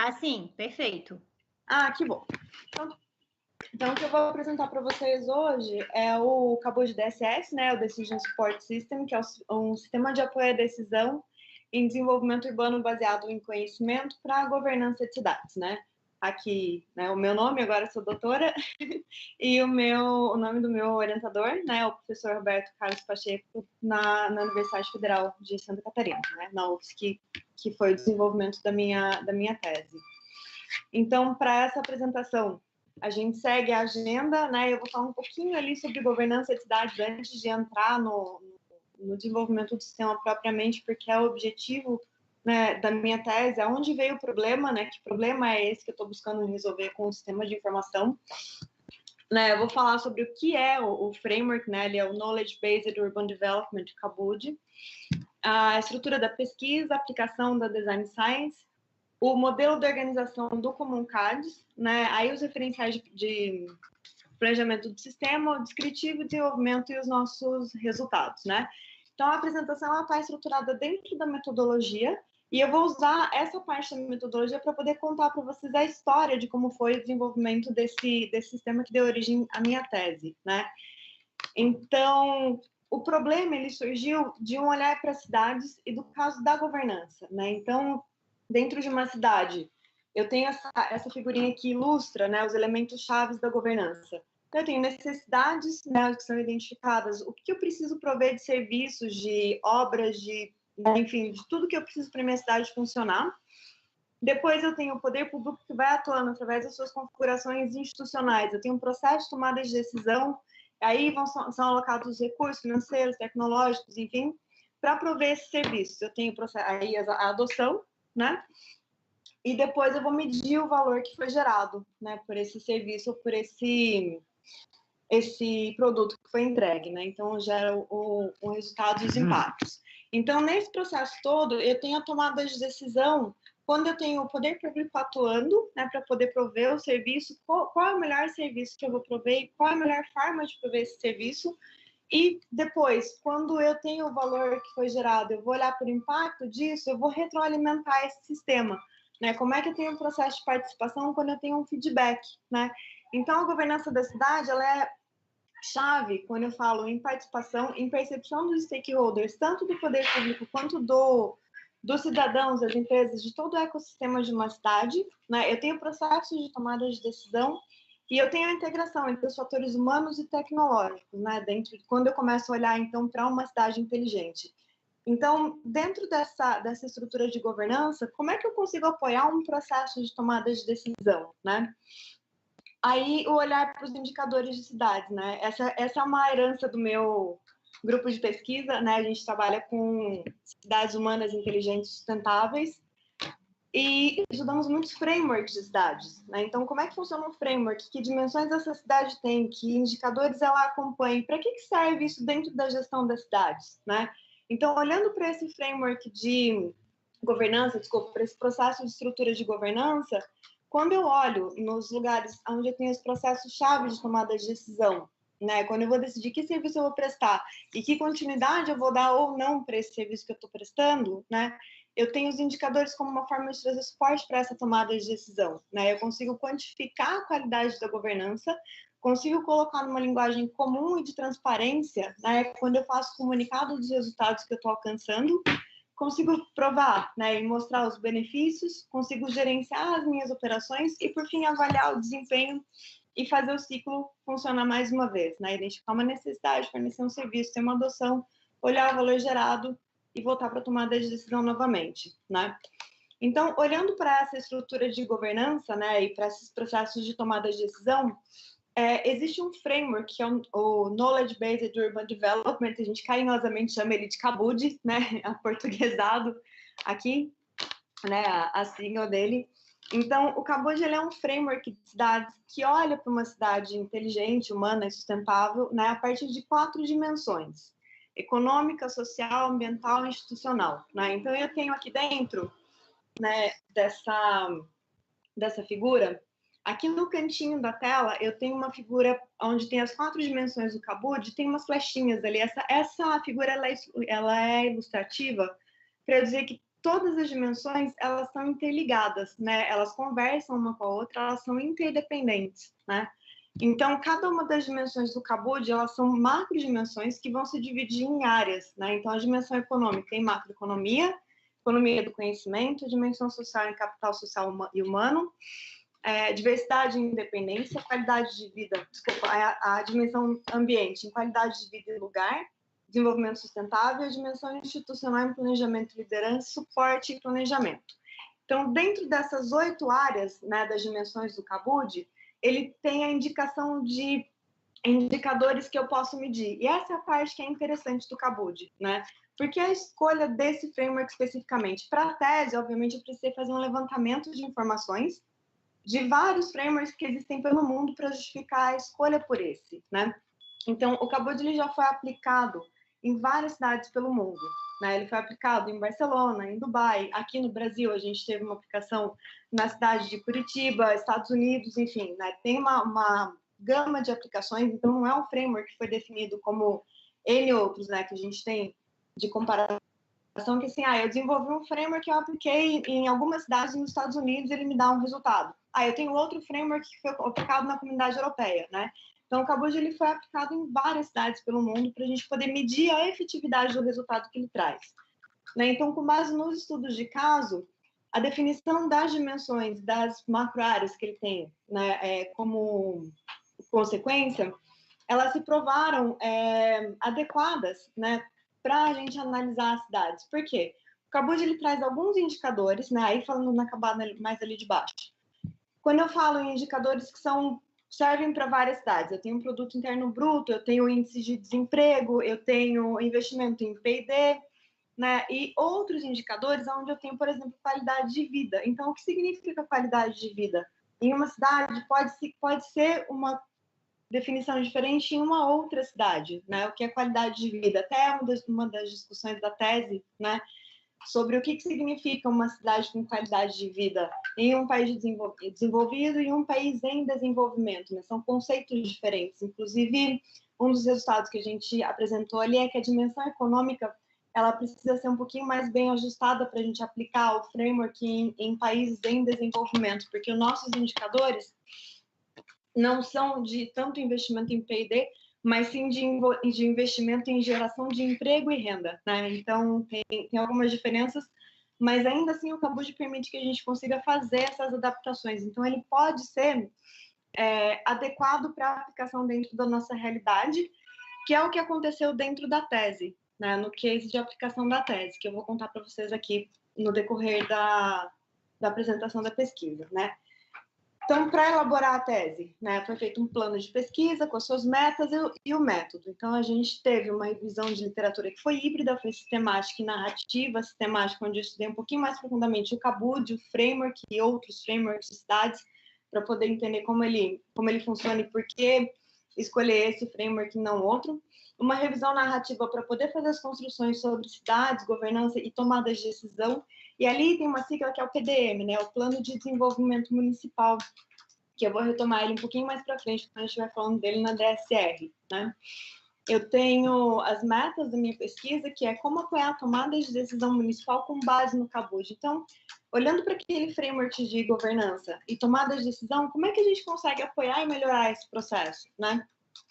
Tá, sim, perfeito. Ah, que bom. Então, o que eu vou apresentar para vocês hoje é o Cabud DSS, né, o Decision Support System, que é um sistema de apoio à decisão em desenvolvimento urbano baseado em conhecimento para a governança de cidades, né? Aqui, né, o meu nome, agora eu sou doutora, e o nome do meu orientador, né, é o professor Roberto Carlos Pacheco, na Universidade Federal de Santa Catarina, né, na UFSC, que foi o desenvolvimento da minha tese. Então, para essa apresentação, a gente segue a agenda, né, eu vou falar um pouquinho ali sobre governança de cidades antes de entrar no desenvolvimento do sistema propriamente, porque é o objetivo, né, da minha tese, aonde veio o problema, né, que problema é esse que eu estou buscando resolver com o sistema de informação, né, eu vou falar sobre o que é o framework, né, ele é o Knowledge Based Urban Development, Cabud, a estrutura da pesquisa, a aplicação da Design Science, o modelo de organização do Common CADS, né, aí os referenciais de planejamento do sistema, o descritivo, desenvolvimento e os nossos resultados, né. Então, a apresentação está estruturada dentro da metodologia, e eu vou usar essa parte da metodologia para poder contar para vocês a história de como foi o desenvolvimento desse sistema que deu origem à minha tese, né. Então, o problema, ele surgiu de um olhar para as cidades e do caso da governança, né. Então, dentro de uma cidade, eu tenho essa figurinha que ilustra, né, os elementos chaves da governança. Eu tenho necessidades, né, que são identificadas, o que eu preciso prover de serviços, de obras, enfim, de tudo que eu preciso para a minha cidade funcionar. Depois eu tenho o poder público que vai atuando através das suas configurações institucionais. Eu tenho um processo de tomada de decisão, aí são alocados os recursos financeiros, tecnológicos, enfim, para prover esses serviços. Eu tenho aí a adoção, né? E depois eu vou medir o valor que foi gerado, né, por esse serviço ou por esse produto que foi entregue, né? Então, gera o resultado e os impactos. Então, nesse processo todo, eu tenho a tomada de decisão quando eu tenho o poder público atuando, né, para poder prover o serviço, qual é o melhor serviço que eu vou prover, qual é a melhor forma de prover esse serviço, e depois, quando eu tenho o valor que foi gerado, eu vou olhar para o impacto disso, eu vou retroalimentar esse sistema, né? Como é que eu tenho um processo de participação quando eu tenho um feedback, né? Então, a governança da cidade, ela é chave quando eu falo em participação, em percepção dos stakeholders, tanto do poder público quanto dos cidadãos, das empresas, de todo o ecossistema de uma cidade, né? Eu tenho processos de tomada de decisão e eu tenho a integração entre os fatores humanos e tecnológicos, né? Quando eu começo a olhar, então, para uma cidade inteligente. Então, dentro dessa estrutura de governança, como é que eu consigo apoiar um processo de tomada de decisão, né? Aí, o olhar para os indicadores de cidades, né? Essa é uma herança do meu grupo de pesquisa, né? A gente trabalha com cidades humanas inteligentes sustentáveis e estudamos muitos frameworks de cidades, né? Então, como é que funciona um framework? Que dimensões essa cidade tem? Que indicadores ela acompanha? Para que serve isso dentro da gestão das cidades, né? Então, olhando para esse framework de governança, para esse processo de estrutura de governança, quando eu olho nos lugares onde eu tenho os processos-chave de tomada de decisão, né, quando eu vou decidir que serviço eu vou prestar e que continuidade eu vou dar ou não para esse serviço que eu estou prestando, né, eu tenho os indicadores como uma forma de trazer suporte para essa tomada de decisão, né, eu consigo quantificar a qualidade da governança, consigo colocar numa linguagem comum e de transparência, né, quando eu faço comunicado dos resultados que eu estou alcançando, consigo provar, né, e mostrar os benefícios, consigo gerenciar as minhas operações e, por fim, avaliar o desempenho e fazer o ciclo funcionar mais uma vez, né, identificar uma necessidade, fornecer um serviço, ter uma adoção, olhar o valor gerado e voltar para a tomada de decisão novamente, né. Então, olhando para essa estrutura de governança, né, e para esses processos de tomada de decisão, existe um framework que é o Knowledge Based Urban Development, a gente carinhosamente chama ele de Cabud, né, aportuguesado aqui, né, a sigla dele. Então, o Cabud, ele é um framework de cidades que olha para uma cidade inteligente, humana e sustentável, né, a partir de 4 dimensões: econômica, social, ambiental e institucional, né. Então, eu tenho aqui dentro, né, dessa figura, aqui no cantinho da tela, eu tenho uma figura onde tem as 4 dimensões do Cabud, tem umas flechinhas ali. Essa figura, ela é ilustrativa para dizer que todas as dimensões, elas são interligadas, né? Elas conversam uma com a outra, elas são interdependentes, né? Então, cada uma das dimensões do CABUD, elas são macrodimensões que vão se dividir em áreas, né? Então, a dimensão econômica em macroeconomia, economia do conhecimento, dimensão social em capital social e humano, diversidade e independência, qualidade de vida, desculpa, a dimensão ambiente em qualidade de vida e lugar, desenvolvimento sustentável, a dimensão institucional em planejamento, liderança, suporte e planejamento. Então, dentro dessas 8 áreas, né, das dimensões do CABUD, ele tem a indicação de indicadores que eu posso medir. E essa é a parte que é interessante do CABUD, né? Porque a escolha desse framework especificamente para a tese, obviamente, eu precisei fazer um levantamento de informações de vários frameworks que existem pelo mundo para justificar a escolha por esse, né? Então, o CABUD ele já foi aplicado em várias cidades pelo mundo, né? Ele foi aplicado em Barcelona, em Dubai, aqui no Brasil a gente teve uma aplicação na cidade de Curitiba, Estados Unidos, enfim, né? Tem uma gama de aplicações, então não é um framework que foi definido como N outros, né? Que a gente tem de comparação, que assim, eu desenvolvi um framework que eu apliquei em algumas cidades nos Estados Unidos e ele me dá um resultado. Eu tenho outro framework que foi aplicado na comunidade europeia, né? Então, o CABUD ele foi aplicado em várias cidades pelo mundo para a gente poder medir a efetividade do resultado que ele traz, né? Então, com base nos estudos de caso, a definição das dimensões das macroáreas que ele tem, né, como consequência, elas se provaram adequadas, né, para a gente analisar as cidades. Por quê? O CABUD ele traz alguns indicadores, né, aí falando na camada mais ali de baixo. Quando eu falo em indicadores que servem para várias cidades, eu tenho produto interno bruto, eu tenho índice de desemprego, eu tenho investimento em P&D, né, e outros indicadores onde eu tenho, por exemplo, qualidade de vida. Então, o que significa qualidade de vida? Em uma cidade pode ser uma definição diferente em uma outra cidade, né? O que é qualidade de vida? Até uma das discussões da tese, né? Sobre o que significa uma cidade com qualidade de vida em um país desenvolvido e um país em desenvolvimento, né? São conceitos diferentes. Inclusive, um dos resultados que a gente apresentou ali é que a dimensão econômica ela precisa ser um pouquinho mais bem ajustada para a gente aplicar o framework em países em desenvolvimento, porque os nossos indicadores não são de tanto investimento em P&D, mas sim de investimento em geração de emprego e renda, né? Então, tem algumas diferenças, mas ainda assim o CABUD permite que a gente consiga fazer essas adaptações. Então, ele pode ser adequado para a aplicação dentro da nossa realidade, que é o que aconteceu dentro da tese, né? No case de aplicação da tese, que eu vou contar para vocês aqui no decorrer da apresentação da pesquisa, né? Então, para elaborar a tese, né, foi feito um plano de pesquisa com as suas metas e o método. Então, a gente teve uma revisão de literatura que foi híbrida, foi sistemática e narrativa, sistemática, onde eu estudei um pouquinho mais profundamente o CABUD, o framework e outros frameworks de cidades, para poder entender como ele funciona e por que escolher esse framework e não outro. Uma revisão narrativa para poder fazer as construções sobre cidades, governança e tomadas de decisão. E ali tem uma sigla que é o PDM, né? O Plano de Desenvolvimento Municipal, que eu vou retomar ele um pouquinho mais para frente, quando a gente estiver falando dele na DSR, né? Eu tenho as metas da minha pesquisa, que é como apoiar a tomada de decisão municipal com base no CABUD. Então, olhando para aquele framework de governança e tomada de decisão, como é que a gente consegue apoiar e melhorar esse processo, né?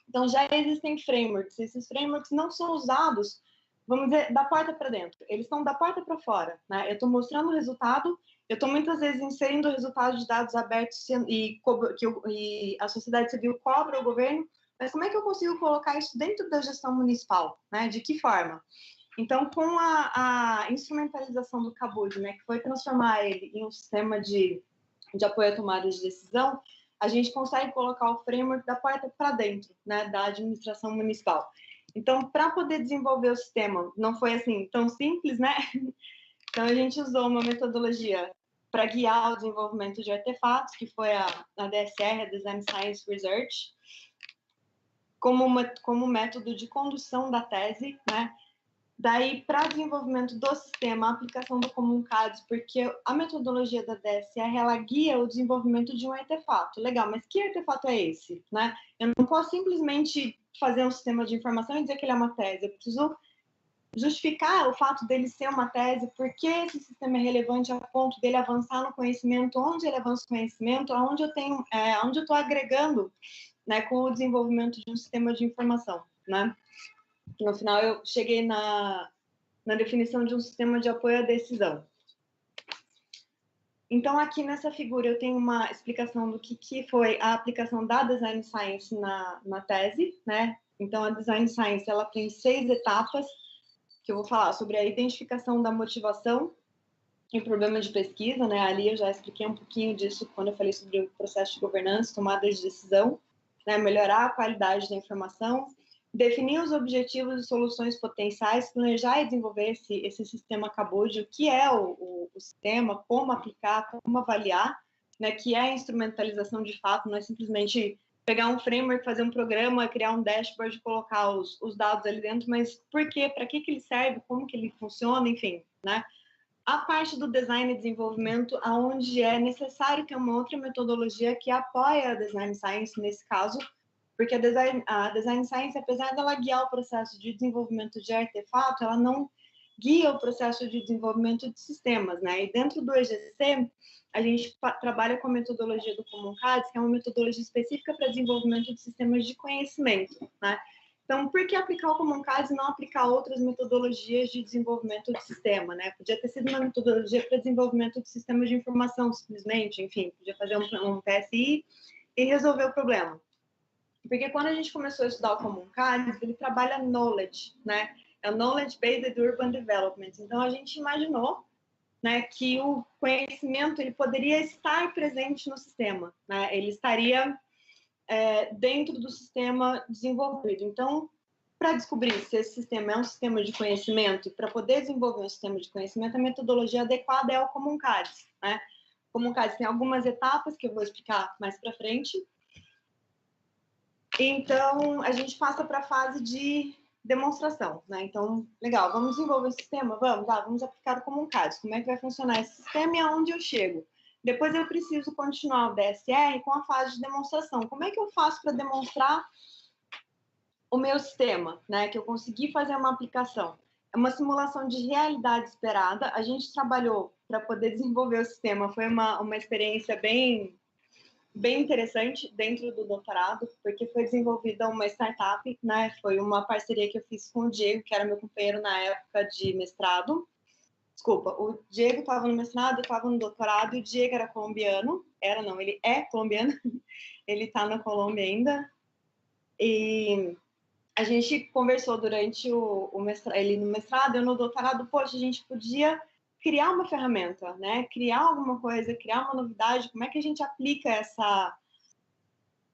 Então, já existem frameworks. Esses frameworks não são usados, vamos dizer, da porta para dentro. Eles estão da porta para fora, né? Eu estou mostrando o resultado, eu estou muitas vezes inserindo o resultado de dados abertos e a sociedade civil cobra o governo, mas como é que eu consigo colocar isso dentro da gestão municipal, né? De que forma? Então, com a instrumentalização do CABUD, né, que foi transformar ele em um sistema de apoio à tomada de decisão, a gente consegue colocar o framework da porta para dentro, né, da administração municipal. Então, para poder desenvolver o sistema, não foi assim tão simples, né? Então, a gente usou uma metodologia para guiar o desenvolvimento de artefatos, que foi a DSR, a Design Science Research, como método de condução da tese, né? Daí, para desenvolvimento do sistema, a aplicação do Common CADS, porque a metodologia da DSR, ela guia o desenvolvimento de um artefato. Legal, mas que artefato é esse, né? Eu não posso simplesmente fazer um sistema de informação e dizer que ele é uma tese. Eu preciso justificar o fato dele ser uma tese, por que esse sistema é relevante a ponto dele avançar no conhecimento, onde ele avança o conhecimento, aonde eu tenho, onde eu estou agregando, né, com o desenvolvimento de um sistema de informação, né? No final, eu cheguei na definição de um sistema de apoio à decisão. Então, aqui nessa figura, eu tenho uma explicação do que foi a aplicação da Design Science na tese, né? Então, a Design Science, ela tem 6 etapas, que eu vou falar sobre a identificação da motivação e problema de pesquisa, né? Ali eu já expliquei um pouquinho disso quando eu falei sobre o processo de governança, tomada de decisão, né? Melhorar a qualidade da informação, definir os objetivos e soluções potenciais, planejar e desenvolver esse sistema CABUD, o que é o sistema, como aplicar, como avaliar, né? Que é a instrumentalização de fato, não é simplesmente pegar um framework, fazer um programa, criar um dashboard, colocar os dados ali dentro, mas por quê? Para que ele serve? Como que ele funciona? Enfim, né? A parte do design e desenvolvimento, onde é necessário ter uma outra metodologia que apoia a Design Science nesse caso, porque a design Science, apesar dela guiar o processo de desenvolvimento de artefato, ela não guia o processo de desenvolvimento de sistemas, né? E dentro do EGC, a gente trabalha com a metodologia do Common CADS, que é uma metodologia específica para desenvolvimento de sistemas de conhecimento, né? Então, por que aplicar o Common CADS e não aplicar outras metodologias de desenvolvimento de sistema, né? Podia ter sido uma metodologia para desenvolvimento de sistemas de informação, simplesmente, enfim, podia fazer um PSI e resolver o problema. Porque quando a gente começou a estudar o Common CADS, ele trabalha knowledge, né? É o Knowledge Based Urban Development. Então, a gente imaginou, né, que o conhecimento ele poderia estar presente no sistema, né? Ele estaria dentro do sistema desenvolvido. Então, para descobrir se esse sistema é um sistema de conhecimento, e para poder desenvolver um sistema de conhecimento, a metodologia adequada é o Common CADS, né? O Common CADS tem algumas etapas que eu vou explicar mais para frente. Então, a gente passa para a fase de demonstração, né? Então, legal, vamos desenvolver o sistema? Vamos aplicar o Common CADS. Como é que vai funcionar esse sistema e aonde eu chego? Depois eu preciso continuar o DSR com a fase de demonstração. Como é que eu faço para demonstrar o meu sistema, né? Que eu consegui fazer uma aplicação. É uma simulação de realidade esperada. A gente trabalhou para poder desenvolver o sistema. Foi uma experiência bem interessante dentro do doutorado, porque foi desenvolvida uma startup, né? Foi uma parceria que eu fiz com o Diego, que era meu companheiro na época de mestrado. Desculpa, o Diego estava no mestrado, eu estava no doutorado, e o Diego era colombiano. Ele é colombiano. Ele está na Colômbia ainda. E a gente conversou durante o mestrado, ele no mestrado, eu no doutorado, poxa, a gente podia criar uma ferramenta, né? Criar alguma coisa, criar uma novidade, como é que a gente aplica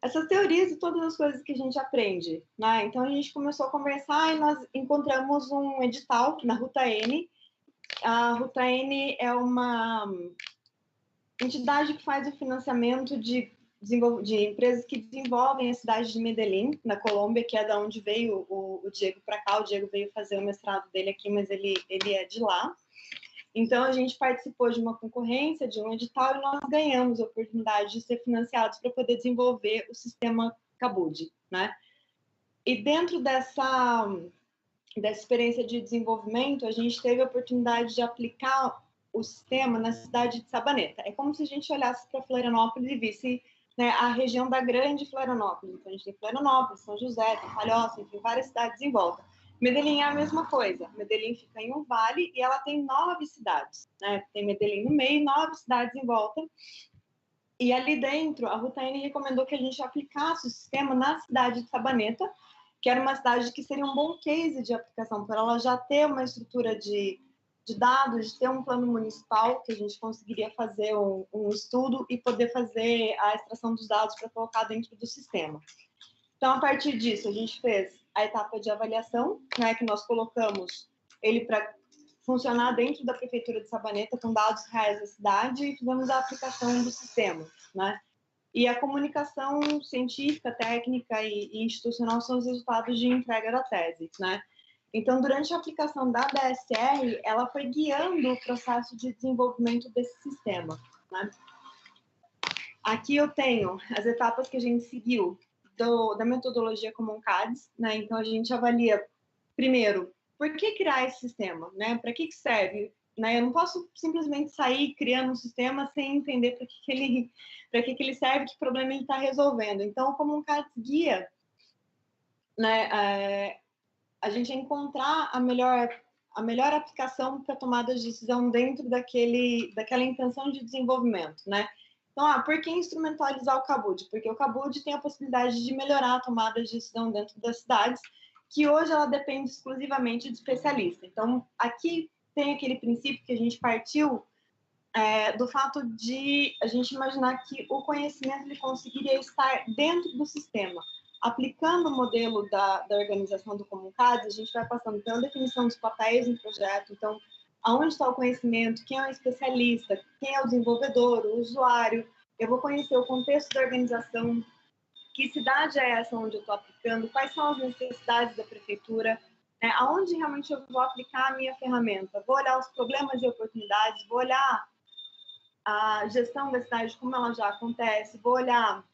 essas teorias e todas as coisas que a gente aprende, né? Então a gente começou a conversar e nós encontramos um edital na Ruta N. A Ruta N é uma entidade que faz o financiamento de empresas que desenvolvem a cidade de Medellín, na Colômbia, que é da onde veio o Diego para cá. O Diego veio fazer o mestrado dele aqui, mas ele é de lá. Então, a gente participou de uma concorrência, de um edital, e nós ganhamos a oportunidade de ser financiados para poder desenvolver o sistema CABUD, né? E dentro dessa experiência de desenvolvimento, a gente teve a oportunidade de aplicar o sistema na cidade de Sabaneta. É como se a gente olhasse para Florianópolis e visse, né, a região da grande Florianópolis. Então, a gente tem Florianópolis, São José, tem Palhoça, enfim, várias cidades em volta. Medellín é a mesma coisa. Medellín fica em um vale e ela tem 9 cidades, né? Tem Medellín no meio e 9 cidades em volta. E ali dentro, a Ruta N recomendou que a gente aplicasse o sistema na cidade de Sabaneta, que era uma cidade que seria um bom case de aplicação, para ela já ter uma estrutura de dados, de ter um plano municipal, que a gente conseguiria fazer um estudo e poder fazer a extração dos dados para colocar dentro do sistema. Então, a partir disso, a gente fez a etapa de avaliação, né, que nós colocamos ele para funcionar dentro da Prefeitura de Sabaneta, com dados reais da cidade, e fizemos a aplicação do sistema, né? E a comunicação científica, técnica e institucional são os resultados de entrega da tese, né? Então, durante a aplicação da DSR, ela foi guiando o processo de desenvolvimento desse sistema, né? Aqui eu tenho as etapas que a gente seguiu da metodologia Common CADS, né? Então, a gente avalia, primeiro, por que criar esse sistema, né? Para que serve? Né? Eu não posso simplesmente sair criando um sistema sem entender para que ele serve, que problema ele está resolvendo. Então, como um caso guia, né, a gente encontrar a melhor aplicação para tomada de decisão dentro daquela intenção de desenvolvimento, né? Então, por que instrumentalizar o Kabud? Porque o Kabud tem a possibilidade de melhorar a tomada de decisão dentro das cidades, que hoje ela depende exclusivamente de especialista. Então, aqui tem aquele princípio que a gente partiu do fato de a gente imaginar que o conhecimento ele conseguiria estar dentro do sistema. Aplicando o modelo da organização do Comuncades, a gente vai passando pela definição dos papéis no projeto, então, aonde está o conhecimento, quem é o especialista, quem é o desenvolvedor, o usuário, eu vou conhecer o contexto da organização, que cidade é essa onde eu estou aplicando, quais são as necessidades da prefeitura, né, aonde realmente eu vou aplicar a minha ferramenta, vou olhar os problemas e oportunidades, vou olhar a gestão da cidade, como ela já acontece, vou olhar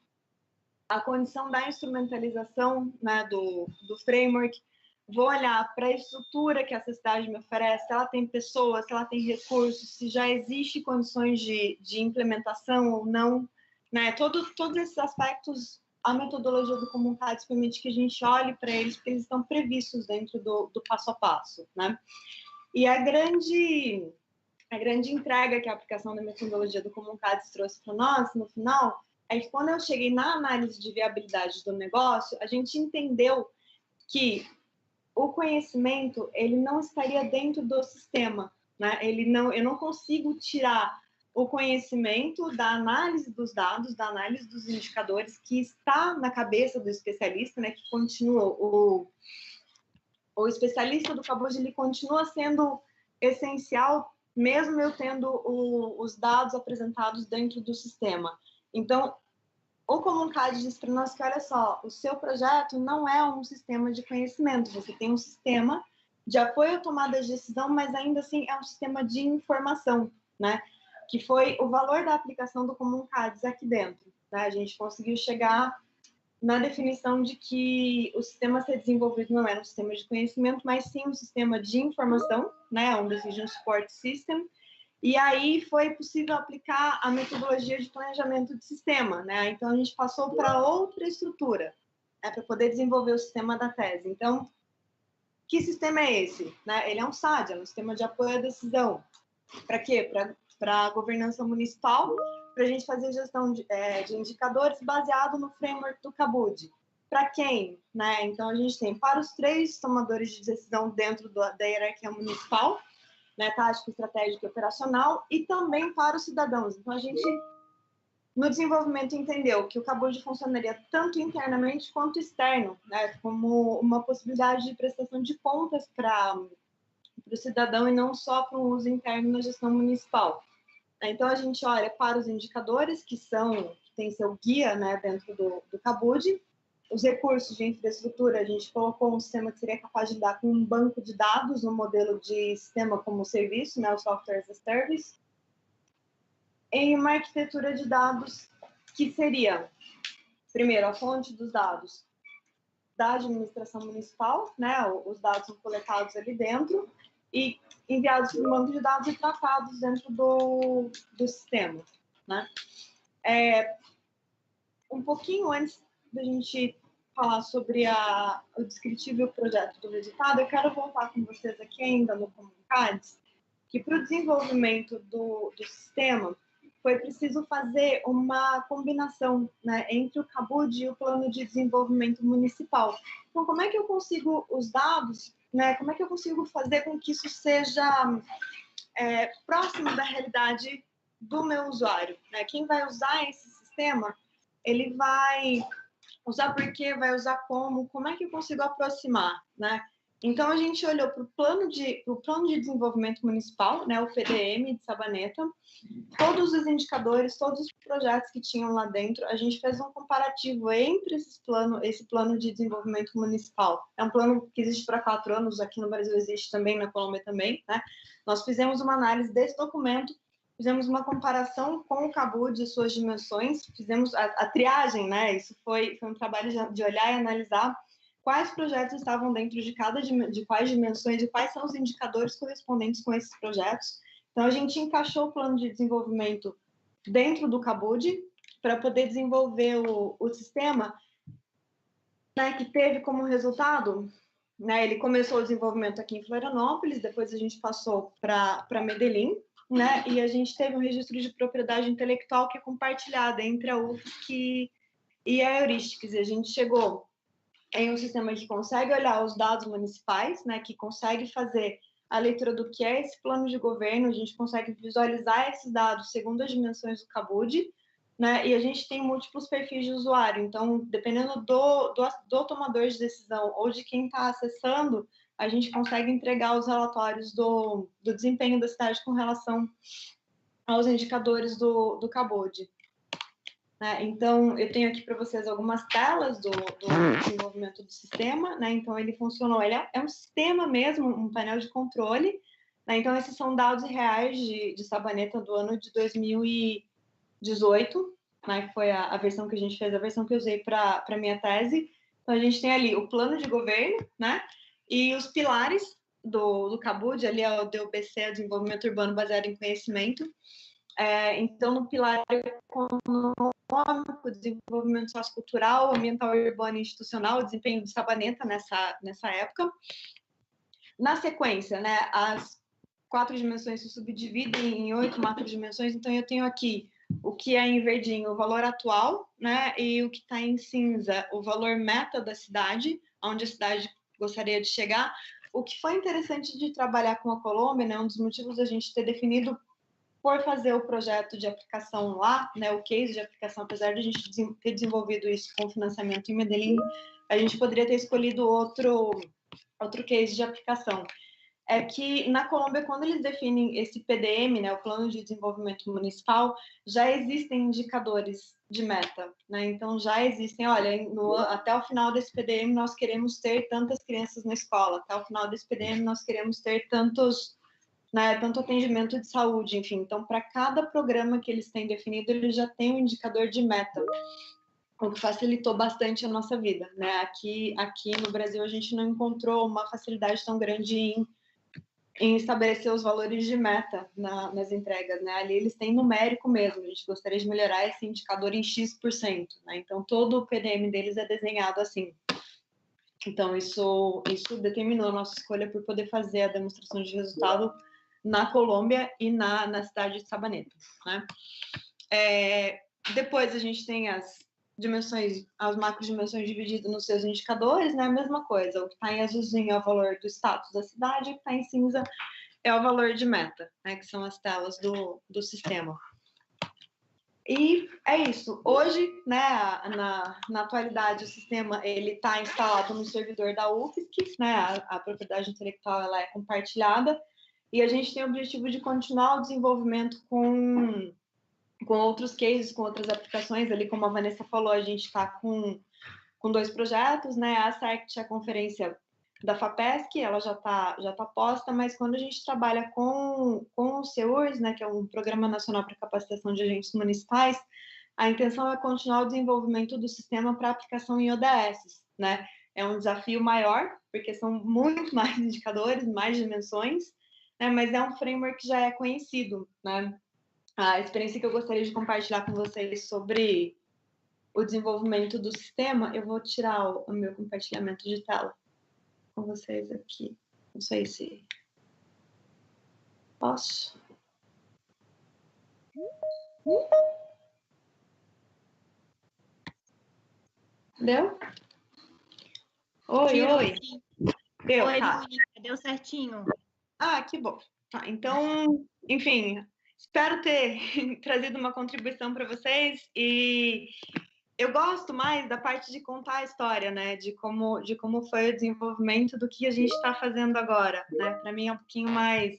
a condição da instrumentalização, né, do framework, vou olhar para a estrutura que essa cidade me oferece, se ela tem pessoas, se ela tem recursos, se já existe condições de implementação ou não, né, todos esses aspectos, a metodologia do Comuncades permite que a gente olhe para eles, porque eles estão previstos dentro do passo a passo, né? E a grande entrega que a aplicação da metodologia do Comuncades trouxe para nós, no final, é que quando eu cheguei na análise de viabilidade do negócio, a gente entendeu que o conhecimento ele não estaria dentro do sistema, né? Eu não consigo tirar o conhecimento da análise dos dados, da análise dos indicadores que está na cabeça do especialista, né? Que continua o especialista do Kabud, ele continua sendo essencial, mesmo eu tendo os dados apresentados dentro do sistema. Então, o Comuncades diz para nós que, olha só, o seu projeto não é um sistema de conhecimento, você tem um sistema de apoio à tomada de decisão, mas ainda assim é um sistema de informação, né? Que foi o valor da aplicação do Comuncades aqui dentro, né? A gente conseguiu chegar na definição de que o sistema a ser desenvolvido não era um sistema de conhecimento, mas sim um sistema de informação, né? Um Decision Support System. E aí foi possível aplicar a metodologia de planejamento de sistema, né? Então a gente passou para outra estrutura, né? Para poder desenvolver o sistema da tese. Então, que sistema é esse? Né? Ele é um SAD, é um sistema de apoio à decisão. Para quê? Para a governança municipal, para a gente fazer gestão de indicadores baseado no framework do Kabud. Para quem? Né? Então a gente tem para os 3 tomadores de decisão dentro da hierarquia municipal, né, tático, estratégico e operacional, e também para os cidadãos. Então, a gente, no desenvolvimento, entendeu que o Kabud funcionaria tanto internamente quanto externo, né, como uma possibilidade de prestação de contas para o cidadão e não só para um uso interno na gestão municipal. Então, a gente olha para os indicadores, que tem seu guia, né, dentro do Kabud. Os recursos de infraestrutura, a gente colocou um sistema que seria capaz de lidar com um banco de dados, um modelo de sistema como serviço, né, o Software as a Service, em uma arquitetura de dados que seria, primeiro, a fonte dos dados da administração municipal, né, os dados são coletados ali dentro e enviados para o banco de dados e tratados dentro do sistema, né. Um pouquinho antes da gente falar sobre o descritivo e o projeto do resultado, eu quero voltar com vocês aqui ainda no Comuncades, que para o desenvolvimento do sistema foi preciso fazer uma combinação, né, entre o Kabud e o plano de desenvolvimento municipal. Então, como é que eu consigo os dados, né, como é que eu consigo fazer com que isso seja próximo da realidade do meu usuário? Né? Quem vai usar esse sistema, ele vai usar por quê, vai usar como é que eu consigo aproximar, né? Então, a gente olhou para o plano de desenvolvimento municipal, né, o PDM de Sabaneta, todos os indicadores, todos os projetos que tinham lá dentro, a gente fez um comparativo entre esse plano de desenvolvimento municipal. É um plano que existe para 4 anos, aqui no Brasil existe também, na Colômbia também, né? Nós fizemos uma análise desse documento, fizemos uma comparação com o Kabud e suas dimensões, fizemos a triagem, né? Isso foi um trabalho de olhar e analisar quais projetos estavam dentro de quais dimensões e quais são os indicadores correspondentes com esses projetos. Então, a gente encaixou o plano de desenvolvimento dentro do CABUD para poder desenvolver o sistema, né, que teve como resultado, né, ele começou o desenvolvimento aqui em Florianópolis, depois a gente passou para Medellín, né, e a gente teve um registro de propriedade intelectual que é compartilhada entre a UFSC e a Euristics, e a gente chegou em um sistema que consegue olhar os dados municipais, né, que consegue fazer a leitura do que é esse plano de governo, a gente consegue visualizar esses dados segundo as dimensões do CABUD, né, e a gente tem múltiplos perfis de usuário, então, dependendo do tomador de decisão ou de quem está acessando, a gente consegue entregar os relatórios do desempenho da cidade com relação aos indicadores do CABUD. Então, eu tenho aqui para vocês algumas telas do desenvolvimento do sistema, né? Então, ele funcionou, ele é um sistema mesmo, um painel de controle, né? Então, esses são dados reais de Sabaneta do ano de 2018, né? Que foi a versão que a gente fez, a versão que eu usei para a minha tese. Então, a gente tem ali o plano de governo, né? E os pilares do CABUD, ali é o DUPC, o Desenvolvimento Urbano Baseado em Conhecimento. Então, no pilar econômico, desenvolvimento sociocultural, ambiental, urbano e institucional, o desempenho do Sabaneta nessa época. Na sequência, né, as 4 dimensões se subdividem em 8 macrodimensões, então eu tenho aqui o que é em verdinho, o valor atual, né, e o que está em cinza, o valor meta da cidade, onde a cidade gostaria de chegar. O que foi interessante de trabalhar com a Colômbia, né, um dos motivos da gente ter definido por fazer o projeto de aplicação lá, né, o case de aplicação, apesar de a gente ter desenvolvido isso com financiamento em Medellín, a gente poderia ter escolhido outro case de aplicação. É que na Colômbia, quando eles definem esse PDM, né, o Plano de Desenvolvimento Municipal, já existem indicadores de meta, né? Então já existem, olha, até o final desse PDM nós queremos ter tantas crianças na escola, até o final desse PDM nós queremos ter tanto atendimento de saúde, enfim. Então, para cada programa que eles têm definido, eles já têm um indicador de meta, o que facilitou bastante a nossa vida, né? Aqui no Brasil, a gente não encontrou uma facilidade tão grande em estabelecer os valores de meta nas entregas, né? Ali eles têm numérico mesmo, a gente gostaria de melhorar esse indicador em X%, né? Então, todo o PDM deles é desenhado assim. Então, isso determinou a nossa escolha por poder fazer a demonstração de resultado na Colômbia e na cidade de Sabaneta, né? Depois a gente tem as macrodimensões divididas nos seus indicadores, né? A mesma coisa, o que está em azulzinho é o valor do status da cidade, o que está em cinza é o valor de meta, né? Que são as telas do sistema. E é isso. Hoje, né, na atualidade, o sistema ele está instalado no servidor da UFSC, né? A propriedade intelectual ela é compartilhada. E a gente tem o objetivo de continuar o desenvolvimento com outros cases, com outras aplicações. Ali, como a Vanessa falou, a gente está com 2 projetos, né? A SAECT, a conferência da FAPESC, ela já tá posta, mas quando a gente trabalha com o CEURS, né, que é um Programa Nacional para Capacitação de Agentes Municipais, a intenção é continuar o desenvolvimento do sistema para aplicação em ODS, né? É um desafio maior, porque são muito mais indicadores, mais dimensões, né, mas é um framework que já é conhecido, né? A experiência que eu gostaria de compartilhar com vocês sobre o desenvolvimento do sistema, eu vou tirar o meu compartilhamento de tela com vocês aqui. Não sei se posso. Deu? Oi. Deu, oi, tá. Deu certinho. Que bom. Tá, então, enfim, espero ter trazido uma contribuição para vocês e eu gosto mais da parte de contar a história, né? De como foi o desenvolvimento do que a gente está fazendo agora, né? Para mim é um pouquinho mais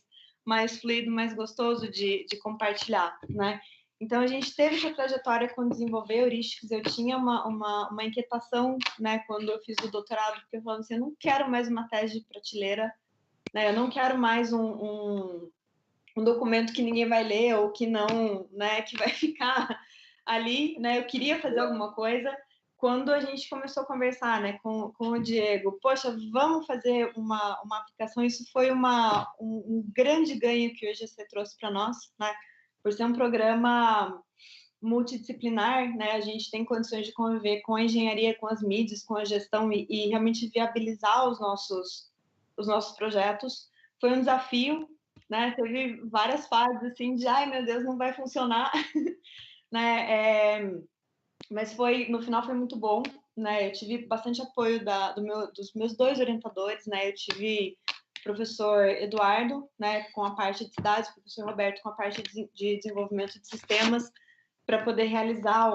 fluido, mais gostoso de compartilhar, né? Então, a gente teve essa trajetória quando desenvolveu heurísticos. Eu tinha uma inquietação, né, quando eu fiz o doutorado, porque eu falava assim, eu não quero mais uma tese de prateleira, né? Eu não quero mais um documento que ninguém vai ler ou que não, né, que vai ficar ali, né? Eu queria fazer alguma coisa, quando a gente começou a conversar, né, com o Diego, poxa, vamos fazer uma aplicação, isso foi um grande ganho que o EGC trouxe para nós, né, por ser um programa multidisciplinar, né, a gente tem condições de conviver com a engenharia, com as mídias, com a gestão e realmente viabilizar os nossos projetos. Foi um desafio, né, teve várias fases, assim, de, ai, meu Deus, não vai funcionar, né, mas no final foi muito bom, né? Eu tive bastante apoio dos meus 2 orientadores, né? Eu tive o professor Eduardo, né, com a parte de cidades, o professor Roberto com a parte de desenvolvimento de sistemas, para poder realizar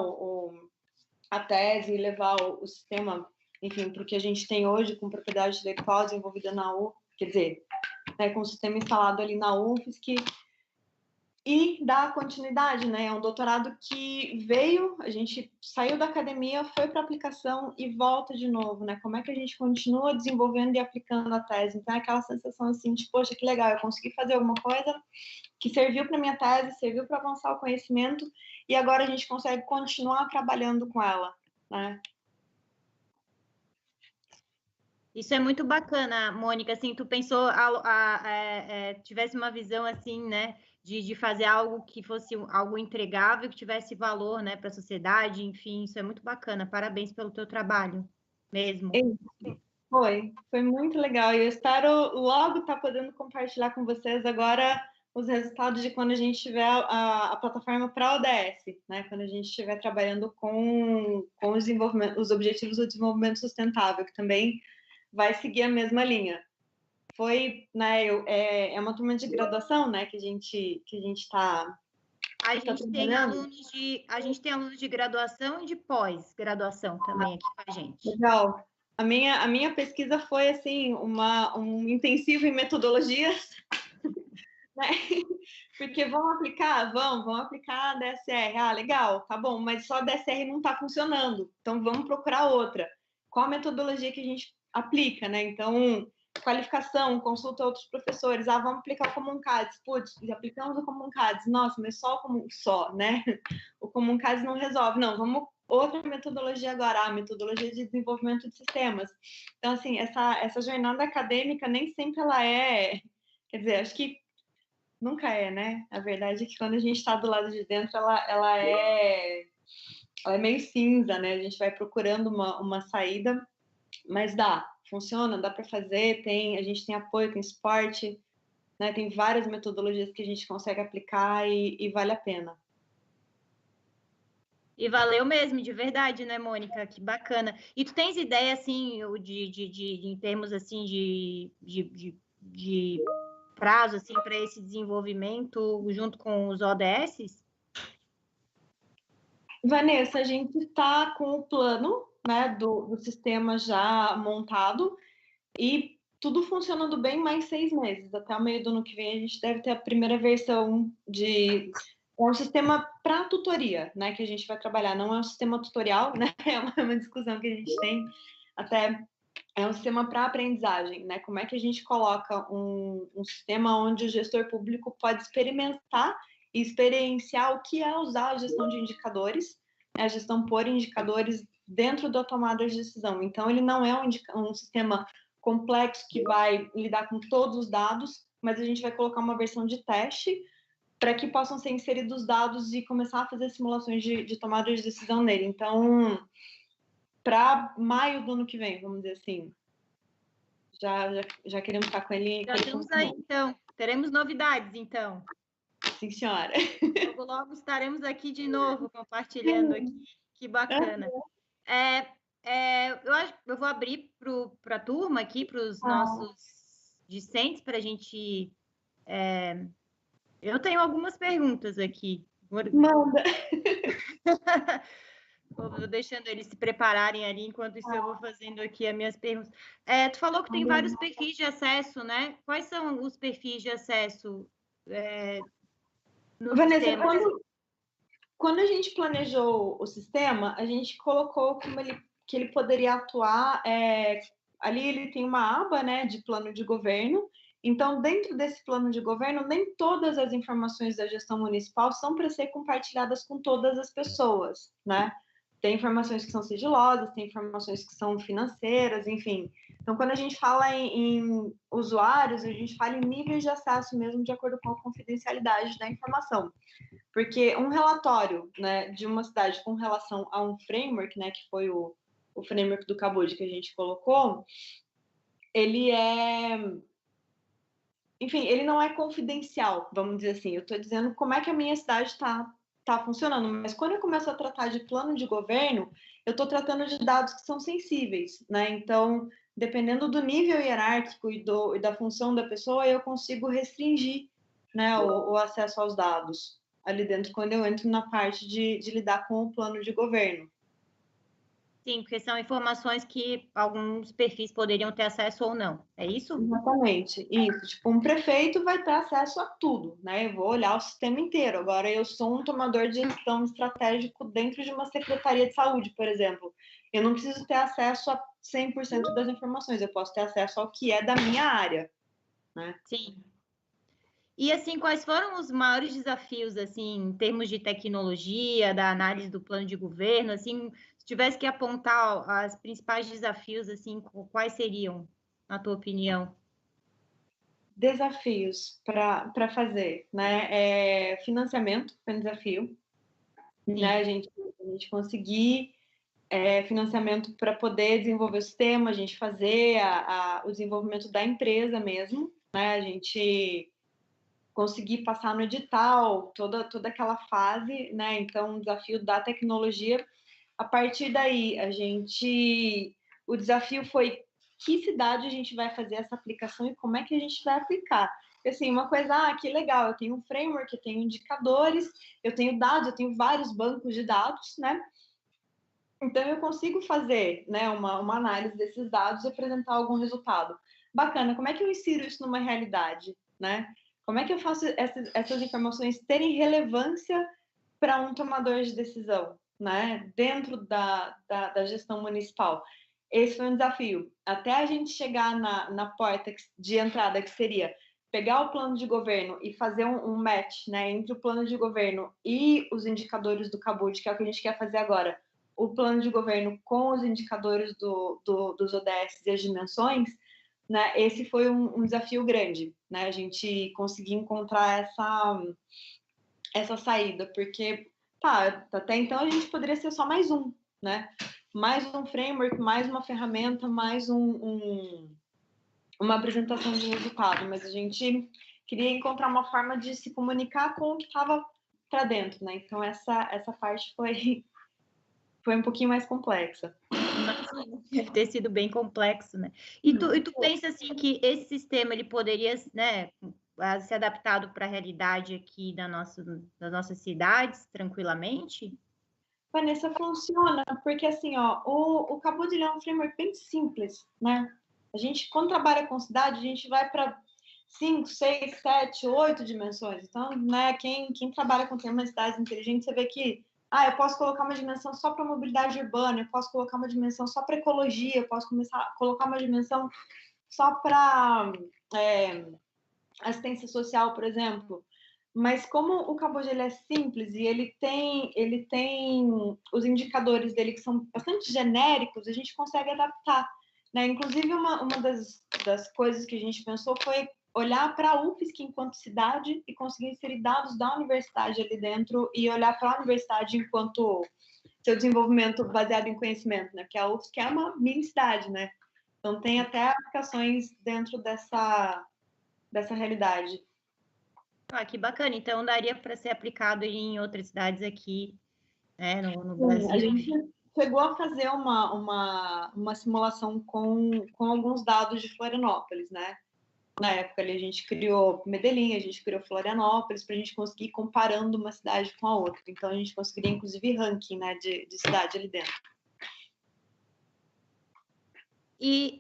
a tese e levar o sistema, enfim, para o que a gente tem hoje com propriedade intelectual desenvolvida na U, quer dizer, né, com o sistema instalado ali na UFSC, e dar continuidade, né? É um doutorado que veio, a gente saiu da academia, foi para a aplicação e volta de novo, né? Como é que a gente continua desenvolvendo e aplicando a tese? Então, é aquela sensação assim de, poxa, que legal, eu consegui fazer alguma coisa que serviu para minha tese, serviu para avançar o conhecimento e agora a gente consegue continuar trabalhando com ela, né? Isso é muito bacana, Mônica, assim, tu pensou, tivesse uma visão, assim, né, de fazer algo que fosse algo entregável, que tivesse valor, né, para a sociedade, enfim, isso é muito bacana, parabéns pelo teu trabalho, mesmo. Foi muito legal, e eu espero logo estar podendo compartilhar com vocês agora os resultados de quando a gente tiver a plataforma para a ODS, né, quando a gente estiver trabalhando com os objetivos do desenvolvimento sustentável, que também vai seguir a mesma linha. Foi, né, é uma turma de graduação, né, que a gente está a gente tem alunos de graduação e de pós-graduação também aqui com a gente. Legal. A minha pesquisa foi assim um intensivo em metodologias, né? Porque vão aplicar a DSR. Ah, legal, tá bom, mas só a DSR não está funcionando. Então vamos procurar outra. Qual a metodologia que a gente aplica, né? Então, qualificação, consulta outros professores. Ah, vamos aplicar o Common CADES. Putz, aplicamos o Common CADES. Nossa, mas só, né? O Common CADES não resolve. Não, vamos outra metodologia agora, a metodologia de desenvolvimento de sistemas. Então, assim, essa jornada acadêmica nem sempre ela é... Quer dizer, acho que nunca é, né? A verdade é que quando a gente está do lado de dentro, ela é meio cinza, né? A gente vai procurando uma saída, mas funciona, dá para fazer, a gente tem apoio, tem suporte, né? Tem várias metodologias que a gente consegue aplicar e vale a pena. E valeu mesmo, de verdade, né, Mônica? Que bacana. E tu tens ideia, assim, em termos, assim, de prazo, assim, para esse desenvolvimento junto com os ODS? Vanessa, a gente está com o plano, né, do sistema já montado e tudo funcionando bem mais 6 meses. Até o meio do ano que vem a gente deve ter a primeira versão é um sistema para tutoria, né, que a gente vai trabalhar. Não é um sistema tutorial, né? É uma discussão que a gente tem. Até é um sistema para aprendizagem, né? Como é que a gente coloca um sistema onde o gestor público pode experimentar e experienciar o que é usar a gestão de indicadores, né? A gestão por indicadores dentro da tomada de decisão. Então, ele não é um sistema complexo que vai lidar com todos os dados, mas a gente vai colocar uma versão de teste para que possam ser inseridos dados e começar a fazer simulações de tomada de decisão nele. Então, para maio do ano que vem, vamos dizer assim, já queremos estar com ele. Já estamos aí, então. Teremos novidades, então. Sim, senhora. Logo, logo estaremos aqui de novo, compartilhando aqui. Que bacana. Eu vou abrir para a turma aqui, para os nossos discentes, para a gente... Eu tenho algumas perguntas aqui. Manda. Vou deixando eles se prepararem ali, enquanto isso eu vou fazendo aqui as minhas perguntas. Tu falou que tem vários perfis de acesso, né? Quais são os perfis de acesso no Vanessa, sistema? quando a gente planejou o sistema, a gente colocou que ele poderia atuar. Ali ele tem uma aba, né, de plano de governo. Então, dentro desse plano de governo, nem todas as informações da gestão municipal são para ser compartilhadas com todas as pessoas, né? tem informações que são sigilosas, tem informações que são financeiras, enfim. Então, quando a gente fala em usuários, a gente fala em níveis de acesso mesmo de acordo com a confidencialidade da informação. Porque um relatório, né, de uma cidade com relação a um framework, né, que foi o framework do Cabot que a gente colocou, ele enfim, ele não é confidencial, vamos dizer assim. Eu estou dizendo como é que a minha cidade está funcionando, mas quando eu começo a tratar de plano de governo, eu estou tratando de dados que são sensíveis, né? Então, dependendo do nível hierárquico e da função da pessoa, eu consigo restringir, né, o acesso aos dados ali dentro, quando eu entro na parte de lidar com o plano de governo. Sim, porque são informações que alguns perfis poderiam ter acesso ou não, é isso? Exatamente, isso. Tipo, um prefeito vai ter acesso a tudo, né? Eu vou olhar o sistema inteiro. Agora, eu sou um tomador de gestão estratégico dentro de uma secretaria de saúde, por exemplo. Eu não preciso ter acesso a 100% das informações, eu posso ter acesso ao que é da minha área, né? Sim. E, assim, quais foram os maiores desafios, assim, em termos de tecnologia, da análise do plano de governo, assim, se tivesse que apontar os principais desafios, assim, quais seriam, na tua opinião? Desafios para fazer, né? Financiamento foi um desafio, né? A gente conseguir financiamento para poder desenvolver o sistema, a gente fazer o desenvolvimento da empresa mesmo, né? A gente conseguir passar no edital, toda aquela fase, né? Então, o desafio da tecnologia. A partir daí, o desafio foi que cidade a gente vai fazer essa aplicação e como é que a gente vai aplicar. Porque, assim, uma coisa, que legal, eu tenho um framework, eu tenho indicadores, eu tenho dados, eu tenho vários bancos de dados, né? Então, eu consigo fazer, né, uma análise desses dados e apresentar algum resultado. Bacana, como é que eu insiro isso numa realidade, né? Como é que eu faço essas informações terem relevância para um tomador de decisão, né, dentro da gestão municipal? Esse foi um desafio. Até a gente chegar na porta de entrada, que seria pegar o plano de governo e fazer um match, né, entre o plano de governo e os indicadores do Cabot, que é o que a gente quer fazer agora, o plano de governo com os indicadores dos ODS e as dimensões, né, esse foi um desafio grande, né, a gente conseguir encontrar essa saída, porque, até então a gente poderia ser só mais um, né, mais um framework, mais uma ferramenta, mais uma apresentação de resultado, mas a gente queria encontrar uma forma de se comunicar com o que estava para dentro, né, então essa parte foi um pouquinho mais complexa. Deve ter sido bem complexo, né? E tu pensa, assim, que esse sistema, ele poderia, né, ser adaptado para a realidade aqui das nossas cidades, tranquilamente? Vanessa, funciona, porque assim, ó, o Cabot é um framework bem simples, né? A gente, quando trabalha com cidade, a gente vai para 5, 6, 7, 8 dimensões. Então, né, quem trabalha com temas de cidades inteligentes, você vê que eu posso colocar uma dimensão só para mobilidade urbana, eu posso colocar uma dimensão só para ecologia, eu posso começar a colocar uma dimensão só para assistência social, por exemplo. Mas como o Cabot ele é simples e ele tem os indicadores dele que são bastante genéricos, a gente consegue adaptar, né? Inclusive, uma das coisas que a gente pensou foi olhar para a UFSC enquanto cidade e conseguir inserir dados da universidade ali dentro e olhar para a universidade enquanto seu desenvolvimento baseado em conhecimento, né? Porque a UFSC é uma mini cidade, né? Então, tem até aplicações dentro dessa realidade. Que bacana. Então, daria para ser aplicado em outras cidades aqui, né, no Sim, Brasil. a gente chegou a fazer uma simulação com alguns dados de Florianópolis, né? Na época ali a gente criou Medellín, a gente criou Florianópolis para a gente conseguir ir comparando uma cidade com a outra. Então a gente conseguiria inclusive ranking, né, de cidade ali dentro. E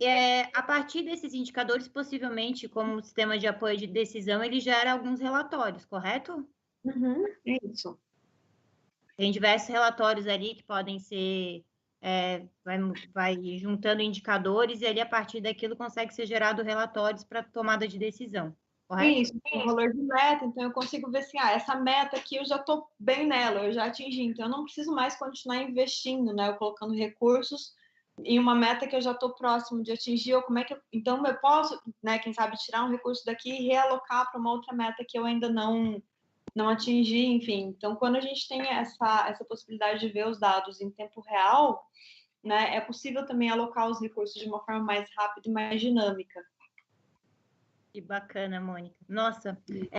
a partir desses indicadores, possivelmente, como sistema de apoio de decisão, ele gera alguns relatórios, correto? Uhum, isso. Tem diversos relatórios ali que podem ser, vai juntando indicadores e ali a partir daquilo consegue ser gerado relatórios para tomada de decisão. correto? Isso, tem um valor de meta, então eu consigo ver assim, essa meta aqui eu já estou bem nela, eu já atingi, então eu não preciso mais continuar investindo, né? Eu colocando recursos em uma meta que eu já estou próximo de atingir, ou como é que então eu posso, né, quem sabe tirar um recurso daqui e realocar para uma outra meta que eu ainda não atingir, enfim. Então, quando a gente tem essa possibilidade de ver os dados em tempo real, né, é possível também alocar os recursos de uma forma mais rápida e mais dinâmica. Que bacana, Mônica. Nossa,